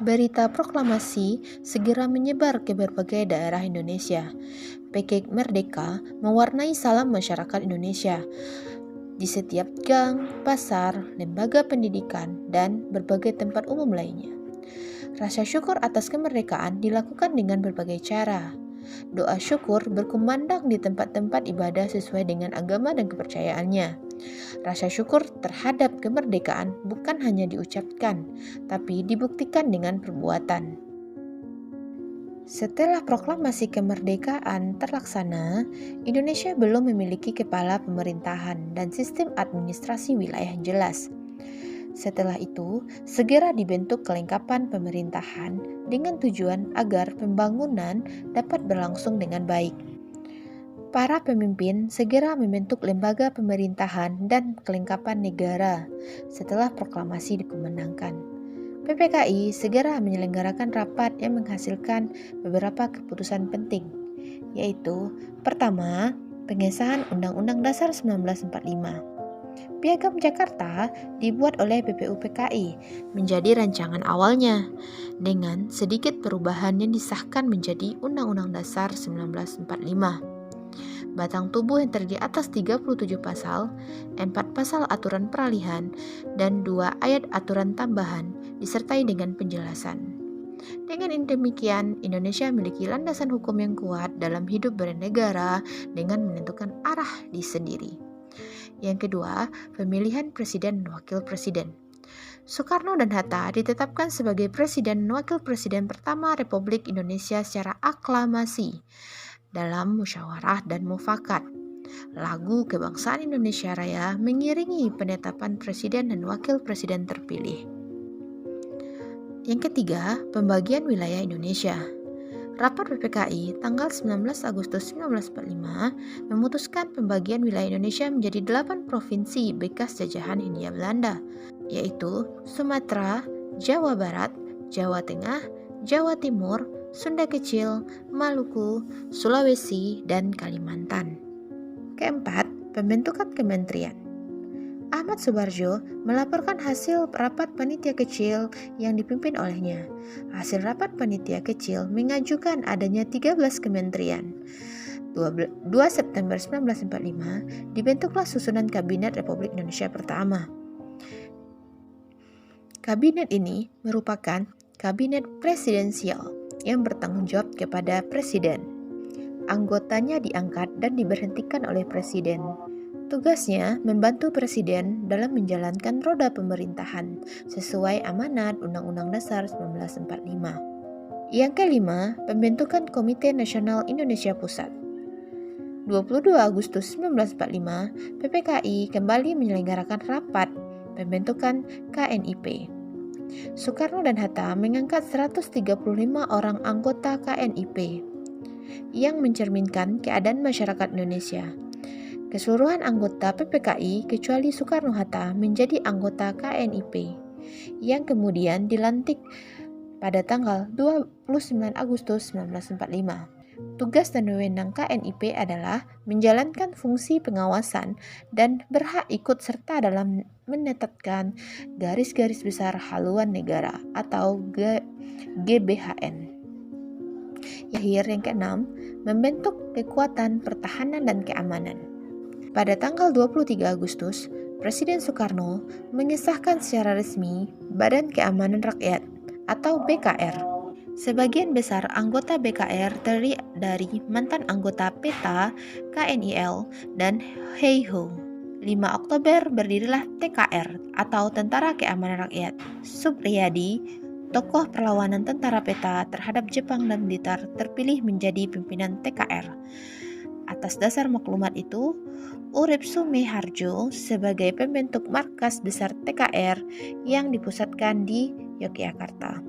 Berita proklamasi segera menyebar ke berbagai daerah Indonesia. PK Merdeka mewarnai salam masyarakat Indonesia di setiap gang, pasar, lembaga pendidikan, dan berbagai tempat umum lainnya. Rasa syukur atas kemerdekaan dilakukan dengan berbagai cara. Doa syukur berkumandang di tempat-tempat ibadah sesuai dengan agama dan kepercayaannya. Rasa syukur terhadap kemerdekaan bukan hanya diucapkan, tapi dibuktikan dengan perbuatan. Setelah proklamasi kemerdekaan terlaksana, Indonesia belum memiliki kepala pemerintahan dan sistem administrasi wilayah yang jelas. Setelah itu, segera dibentuk kelengkapan pemerintahan dengan tujuan agar pembangunan dapat berlangsung dengan baik. Para pemimpin segera membentuk lembaga pemerintahan dan kelengkapan negara setelah proklamasi dikumandangkan. PPKI segera menyelenggarakan rapat yang menghasilkan beberapa keputusan penting, yaitu pertama, pengesahan Undang-Undang Dasar 1945. Piagam Jakarta dibuat oleh BPUPKI menjadi rancangan awalnya dengan sedikit perubahan yang disahkan menjadi Undang-Undang Dasar 1945. Batang tubuh yang terdiri atas 37 pasal, 4 pasal aturan peralihan, dan 2 ayat aturan tambahan disertai dengan penjelasan. Dengan demikian, Indonesia memiliki landasan hukum yang kuat dalam hidup bernegara dengan menentukan arah di sendiri. Yang kedua, pemilihan presiden dan wakil presiden. Soekarno dan Hatta ditetapkan sebagai presiden dan wakil presiden pertama Republik Indonesia secara aklamasi dalam musyawarah dan mufakat. Lagu Kebangsaan Indonesia Raya mengiringi penetapan presiden dan wakil presiden terpilih. Yang ketiga, pembagian wilayah Indonesia. Rapat PPKI tanggal 19 Agustus 1945 memutuskan pembagian wilayah Indonesia menjadi 8 provinsi bekas jajahan Hindia Belanda, yaitu Sumatera, Jawa Barat, Jawa Tengah, Jawa Timur, Sunda Kecil, Maluku, Sulawesi, dan Kalimantan. Keempat, pembentukan kementerian. Ahmad Subarjo melaporkan hasil rapat panitia kecil yang dipimpin olehnya. Hasil rapat panitia kecil mengajukan adanya 13 kementerian. 2 September 1945 dibentuklah susunan Kabinet Republik Indonesia pertama. Kabinet ini merupakan kabinet presidensial yang bertanggung jawab kepada presiden. Anggotanya diangkat dan diberhentikan oleh presiden. Tugasnya membantu presiden dalam menjalankan roda pemerintahan sesuai amanat Undang-Undang Dasar 1945. Yang kelima, pembentukan Komite Nasional Indonesia Pusat. 22 Agustus 1945, PPKI kembali menyelenggarakan rapat pembentukan KNIP. Soekarno dan Hatta mengangkat 135 orang anggota KNIP yang mencerminkan keadaan masyarakat Indonesia. Keseluruhan anggota PPKI kecuali Soekarno-Hatta menjadi anggota KNIP yang kemudian dilantik pada tanggal 29 Agustus 1945. Tugas dan wewenang KNIP adalah menjalankan fungsi pengawasan dan berhak ikut serta dalam menetapkan garis-garis besar haluan negara atau GBHN. Yang keenam, membentuk kekuatan pertahanan dan keamanan. Pada tanggal 23 Agustus, Presiden Soekarno mengesahkan secara resmi Badan Keamanan Rakyat atau BKR. Sebagian besar anggota BKR terdiri dari mantan anggota PETA, KNIL, dan HEIHO. 5 Oktober berdirilah TKR atau Tentara Keamanan Rakyat. Supriyadi, tokoh perlawanan tentara PETA terhadap Jepang dan Blitar, terpilih menjadi pimpinan TKR. Atas dasar maklumat itu, Urip Sumiharjo sebagai pembentuk markas besar TKR yang dipusatkan di Yogyakarta.